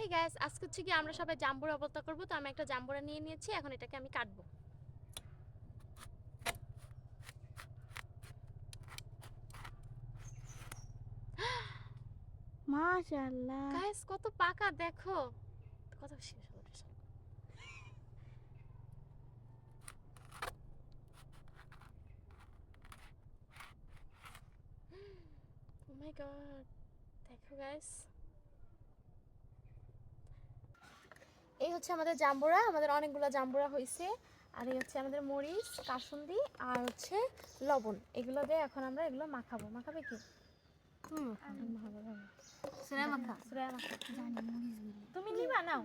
এই গাইস, আজকে হচ্ছে কি আমরা সবাই জাম্বুরা ভর্তা করব। তো আমি একটা জাম্বুরা নিয়ে নিয়েছি, এখন এটাকে আমি কাটবো। মাশাআল্লাহ। গাইস কত পাকা দেখো। কত শেষ হলো এটা। ও মাই গড, দেখো গাইস, এই হচ্ছে আমাদের জাম্বুরা। আমাদের অনেকগুলো জাম্বুরা হয়েছে। আর এই হচ্ছে আমাদের মরিচ, কাসুন্দি আর হচ্ছে লবণ। এগুলো দিয়ে এখন আমরা এগুলো মাখাবো। মাখাবে কি? সুরা মাখা সুরাইয়া মাখা। জানি মরিচ বলে। তুমি নিবা নাও।